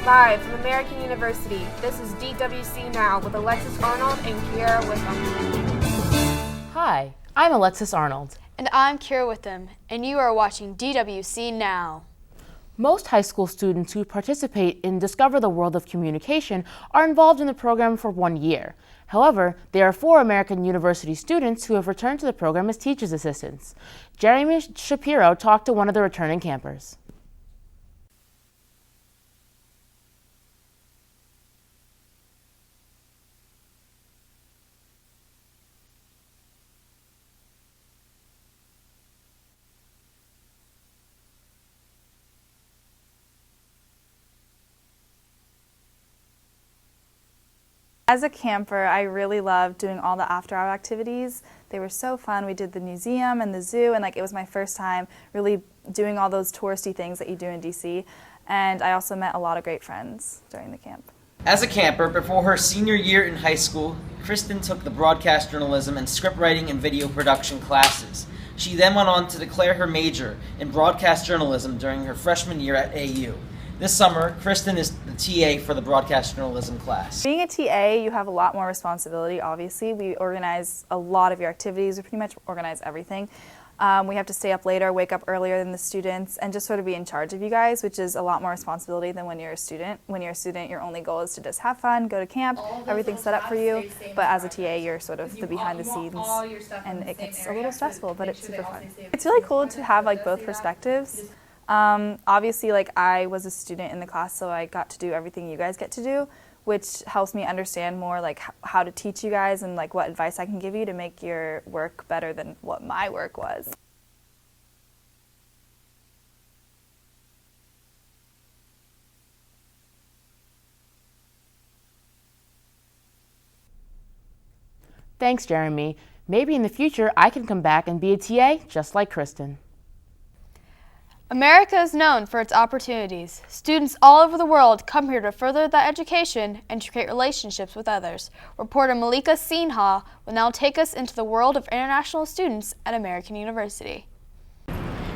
Live from American University, this is DWC Now with Alexis Arnold and Kiera Witham. Hi, I'm Alexis Arnold. And I'm Kiera Witham, and you are watching DWC Now. Most high school students who participate in Discover the World of Communication are involved in the program for 1 year. However, there are 4 American University students who have returned to the program as teachers' assistants. Jeremy Shapiro talked to one of the returning campers. As a camper, I really loved doing all the after-hour activities. They were so fun. We did the museum and the zoo, and it was my first time really doing all those touristy things that you do in DC. And I also met a lot of great friends during the camp. As a camper, before her senior year in high school, Kristen took the broadcast journalism and script writing and video production classes. She then went on to declare her major in broadcast journalism during her freshman year at AU. This summer, Kristen is the TA for the broadcast journalism class. Being a TA, you have a lot more responsibility, obviously. We organize a lot of your activities. We pretty much organize everything. We have to stay up later, wake up earlier than the students, and just sort of be in charge of you guys, which is a lot more responsibility than when you're a student. When you're a student, your only goal is to just have fun, go to camp, everything's set up for you. But as a TA, you're sort of the behind the scenes, and it gets a little stressful, but it's super fun. It's really cool to have like both perspectives. Obviously, like I was a student in the class, so I got to do everything you guys get to do, which helps me understand more like how to teach you guys and like what advice I can give you to make your work better than what my work was. Thanks, Jeremy. Maybe in the future I can come back and be a TA just like Kristen. America is known for its opportunities. Students all over the world come here to further their education and to create relationships with others. Reporter Malika Sinha will now take us into the world of international students at American University.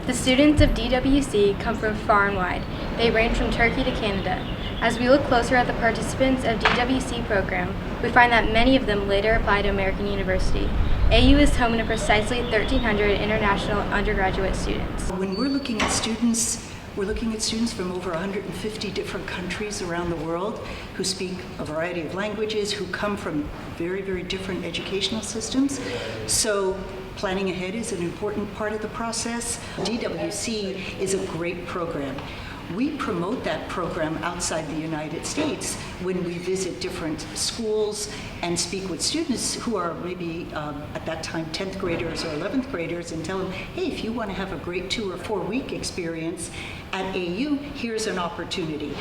The students of DWC come from far and wide. They range from Turkey to Canada. As we look closer at the participants of DWC program, we find that many of them later apply to American University. AU is home to precisely 1,300 international undergraduate students. When we're looking at students from over 150 different countries around the world who speak a variety of languages, who come from very, very different educational systems. So planning ahead is an important part of the process. DWC is a great program. We promote that program outside the United States when we visit different schools and speak with students who are maybe at that time 10th graders or 11th graders and tell them, hey, if you want to have a great 2 or 4 week experience at AU, here's an opportunity.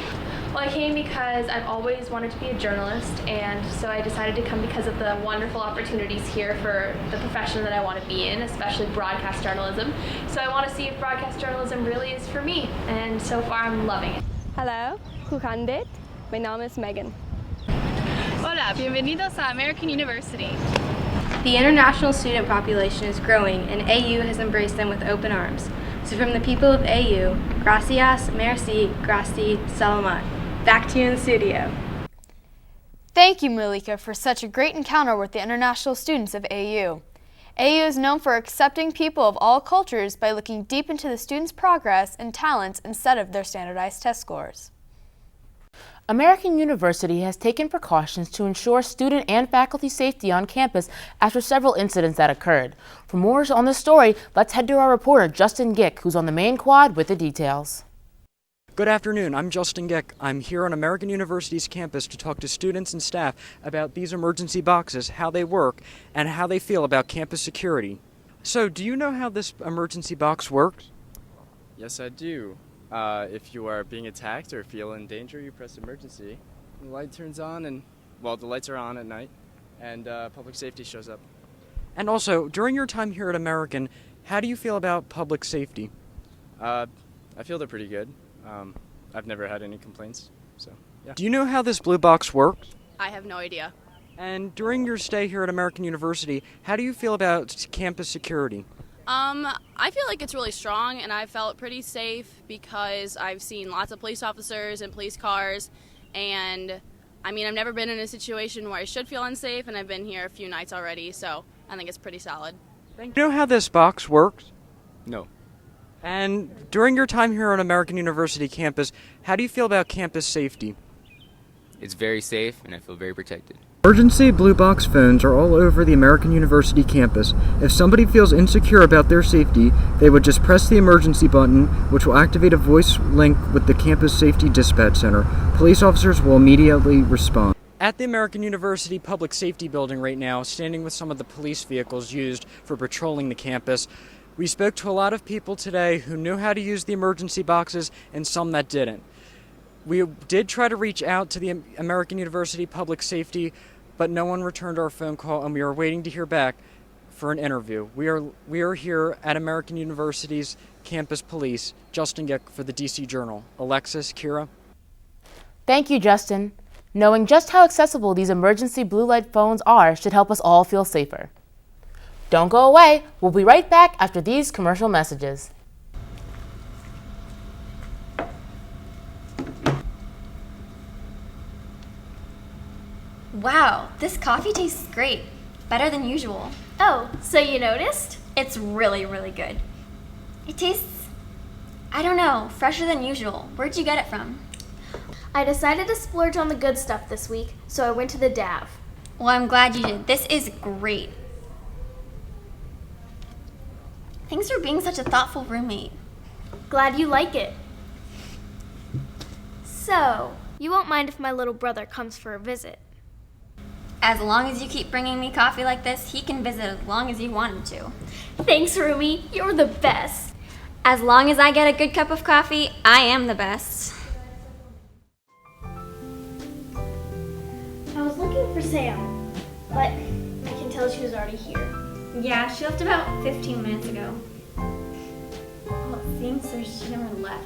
Well, I came because I've always wanted to be a journalist, and so I decided to come because of the wonderful opportunities here for the profession that I want to be in, especially broadcast journalism. So I want to see if broadcast journalism really is for me, and so far I'm loving it. Hello, Kukandet. My name is Megan. Hola, bienvenidos a American University. The international student population is growing, and AU has embraced them with open arms. So from the people of AU, gracias, merci, gracias, salamat. Back to you in the studio. Thank you, Malika, for such a great encounter with the international students of AU. AU is known for accepting people of all cultures by looking deep into the students' progress and talents instead of their standardized test scores. American University has taken precautions to ensure student and faculty safety on campus after several incidents that occurred. For more on this story, let's head to our reporter Justin Gick, who's on the main quad with the details. Good afternoon, I'm Justin Gick. I'm here on American University's campus to talk to students and staff about these emergency boxes, how they work, and how they feel about campus security. So, do you know how this emergency box works? Yes, I do. If you are being attacked or feel in danger, you press emergency. The light turns on and, well, the lights are on at night, and public safety shows up. And also, during your time here at American, how do you feel about public safety? I feel they're pretty good. I've never had any complaints, so yeah. Do you know how this blue box works? I have no idea. And during your stay here at American University, how do you feel about campus security? I feel like it's really strong, and I felt pretty safe because I've seen lots of police officers and police cars, and I mean, I've never been in a situation where I should feel unsafe, and I've been here a few nights already, so I think it's pretty solid. You know how this box works? No. And during your time here on American University campus, how do you feel about campus safety? It's very safe, and I feel very protected. Emergency blue box phones are all over the American University campus. If somebody feels insecure about their safety, they would just press the emergency button, which will activate a voice link with the campus safety dispatch center. Police officers will immediately respond. At the American University Public Safety Building right now, standing with some of the police vehicles used for patrolling the campus, we spoke to a lot of people today who knew how to use the emergency boxes and some that didn't. We did try to reach out to the American University Public Safety, but no one returned our phone call, and we are waiting to hear back for an interview. We are here at American University's campus police. Justin Gick for the DC Journal. Alexis, Kira. Thank you, Justin. Knowing just how accessible these emergency blue light phones are should help us all feel safer. Don't go away. We'll be right back after these commercial messages. Wow, this coffee tastes great. Better than usual. Oh, so you noticed? It's really, really good. It tastes, I don't know, fresher than usual. Where'd you get it from? I decided to splurge on the good stuff this week, so I went to the DAV. Well, I'm glad you did. This is great. Thanks for being such a thoughtful roommate. Glad you like it. So, you won't mind if my little brother comes for a visit? As long as you keep bringing me coffee like this, he can visit as long as you want him to. Thanks, Rumi. You're the best. As long as I get a good cup of coffee, I am the best. I was looking for Sam, but I can tell she was already here. Yeah, she left about 15 minutes ago. Well, it seems so she never left.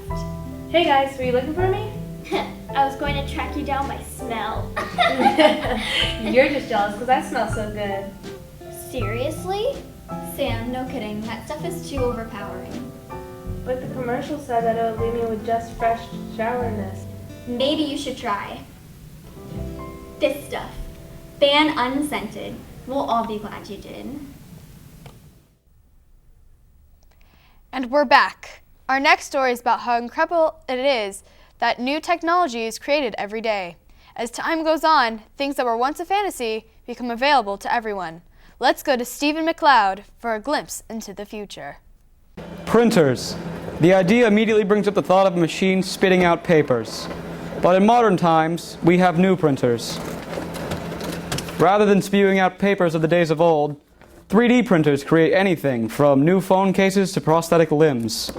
Hey guys, were you looking for me? I was going to track you down by smell. You're just jealous because I smell so good. Seriously? Sam, no kidding. That stuff is too overpowering. But the commercial said that it would leave me with just fresh shower mist. Maybe you should try this stuff. Ban unscented. We'll all be glad you did. And we're back. Our next story is about how incredible it is that new technology is created every day. As time goes on, things that were once a fantasy become available to everyone. Let's go to Stephen McLeod for a glimpse into the future. Printers. The idea immediately brings up the thought of a machine spitting out papers. But in modern times, we have new printers. Rather than spewing out papers of the days of old, 3D printers create anything from new phone cases to prosthetic limbs.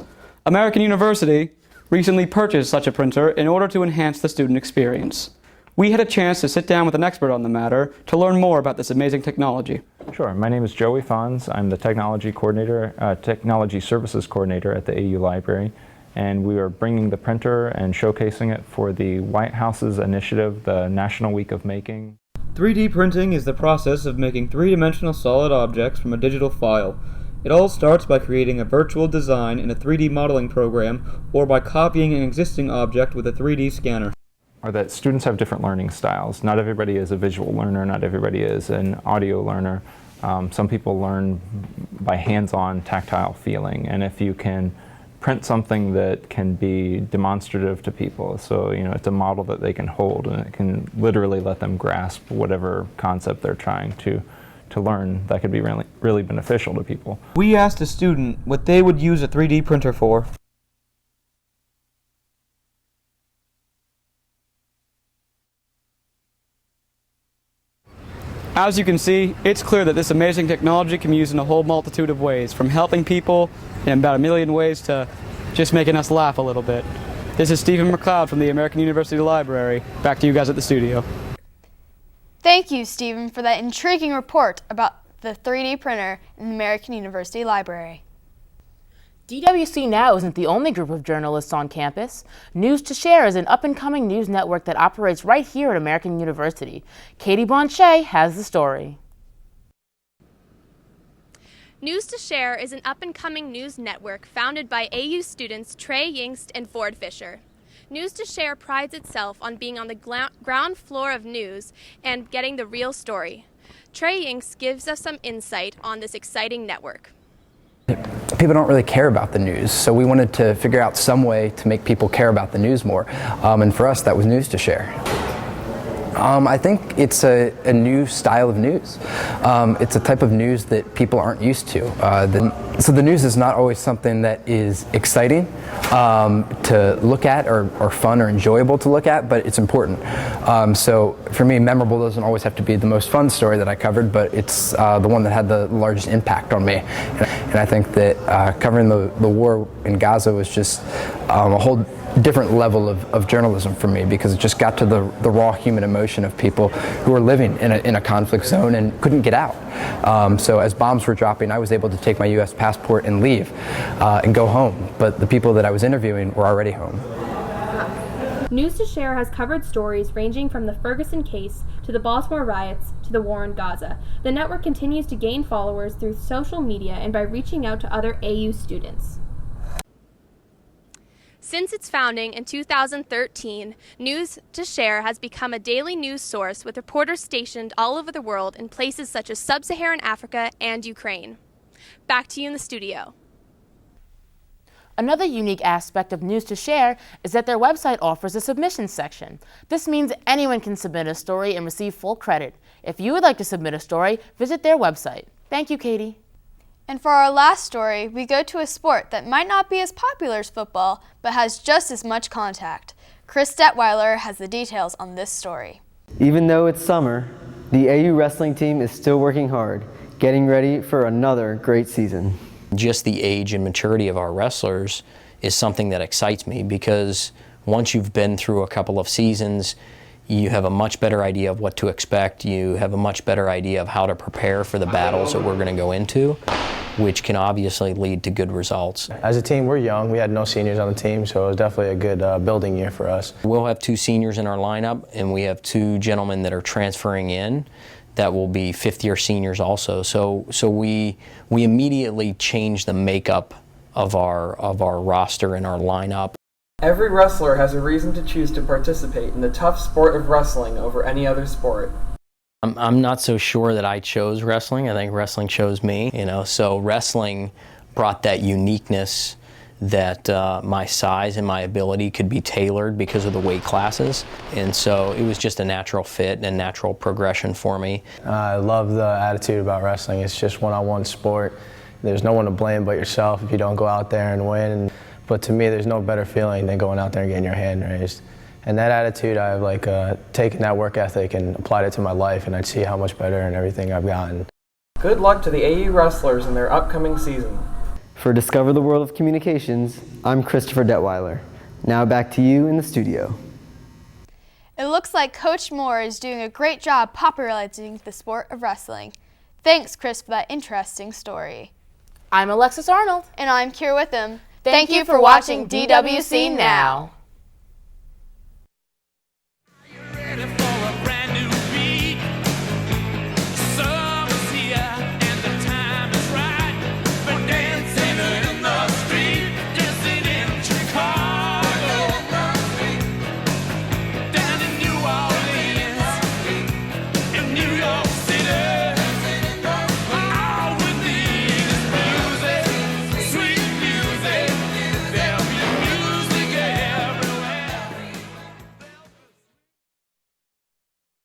American University recently purchased such a printer in order to enhance the student experience. We had a chance to sit down with an expert on the matter to learn more about this amazing technology. Sure. My name is Joey Fons. I'm the technology coordinator, technology services coordinator at the AU Library, and we are bringing the printer and showcasing it for the White House's initiative, the National Week of Making. 3D printing is the process of making three-dimensional solid objects from a digital file. It all starts by creating a virtual design in a 3D modeling program or by copying an existing object with a 3D scanner. Or that students have different learning styles. Not everybody is a visual learner, not everybody is an audio learner. Some people learn by hands-on tactile feeling, and if you can print something that can be demonstrative to people, so it's a model that they can hold and it can literally let them grasp whatever concept they're trying to learn, that could be really, really beneficial to people. We asked a student what they would use a 3D printer for. As you can see, it's clear that this amazing technology can be used in a whole multitude of ways, from helping people in about a million ways to just making us laugh a little bit. This is Stephen McLeod from the American University Library. Back to you guys at the studio. Thank you, Stephen, for that intriguing report about the 3D printer in the American University Library. DWC Now isn't the only group of journalists on campus. News to Share is an up-and-coming news network that operates right here at American University. Katie Blanchet has the story. News to Share is an up-and-coming news network founded by AU students Trey Yingst and Ford Fisher. News to Share prides itself on being on the ground floor of news and getting the real story. Trey Yingst gives us some insight on this exciting network. People don't really care about the news, so we wanted to figure out some way to make people care about the news more. And for us, that was News to Share. I think it's a new style of news. It's a type of news that people aren't used to. So the news is not always something that is exciting to look at or fun or enjoyable to look at, but it's important. So for me, memorable doesn't always have to be the most fun story that I covered, but it's the one that had the largest impact on me. And I think that covering the war in Gaza was just a whole different level of journalism for me, because it just got to the raw human emotion of people who were living in a conflict zone and couldn't get out. So as bombs were dropping, I was able to take my U.S. passport and leave and go home, but the people that I was interviewing were already home. News to Share has covered stories ranging from the Ferguson case to the Baltimore riots to the war in Gaza. The network continues to gain followers through social media and by reaching out to other AU students. Since its founding in 2013, News to Share has become a daily news source with reporters stationed all over the world in places such as sub-Saharan Africa and Ukraine. Back to you in the studio. Another unique aspect of News to Share is that their website offers a submission section. This means anyone can submit a story and receive full credit. If you would like to submit a story, visit their website. Thank you, Katie. And for our last story, we go to a sport that might not be as popular as football, but has just as much contact. Chris Detweiler has the details on this story. Even though it's summer, the AU wrestling team is still working hard, getting ready for another great season. Just the age and maturity of our wrestlers is something that excites me, because once you've been through a couple of seasons, you have a much better idea of what to expect. You have a much better idea of how to prepare for the battles that we're going to go into, which can obviously lead to good results. As a team, we're young. We had no seniors on the team, so it was definitely a good building year for us. We'll have 2 seniors in our lineup, and we have 2 gentlemen that are transferring in that will be fifth-year seniors also. So we immediately changed the makeup of our roster and our lineup. Every wrestler has a reason to choose to participate in the tough sport of wrestling over any other sport. I'm not so sure that I chose wrestling. I think wrestling chose me, so wrestling brought that uniqueness that my size and my ability could be tailored because of the weight classes. And so it was just a natural fit and natural progression for me. I love the attitude about wrestling. It's just one-on-one sport. There's no one to blame but yourself if you don't go out there and win. But to me, there's no better feeling than going out there and getting your hand raised. And that attitude, I've taken that work ethic and applied it to my life, and I see how much better and everything I've gotten. Good luck to the AU wrestlers in their upcoming season. For Discover the World of Communications, I'm Christopher Detweiler. Now back to you in the studio. It looks like Coach Moore is doing a great job popularizing the sport of wrestling. Thanks, Chris, for that interesting story. I'm Alexis Arnold. And I'm Kira Witham. Thank you for watching DWC Now.